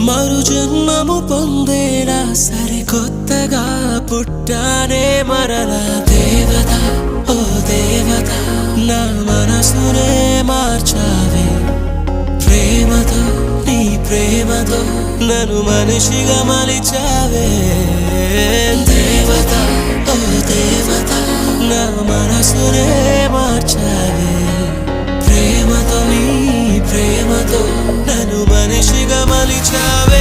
మరు జన్మము పొందేలా సరికొత్తగా పుట్టానే మరలా దేవత ఓ దేవత నా మనసునే మార్చావే ప్రేమతో నీ ప్రేమతో నన్ను మనిషిగా మలిచావే దేవత ఓ దేవత నా మనసునే మార్చావే ప్రేమతో నీ ప్రేమతో నన్ను మనిషిగా మలిచావే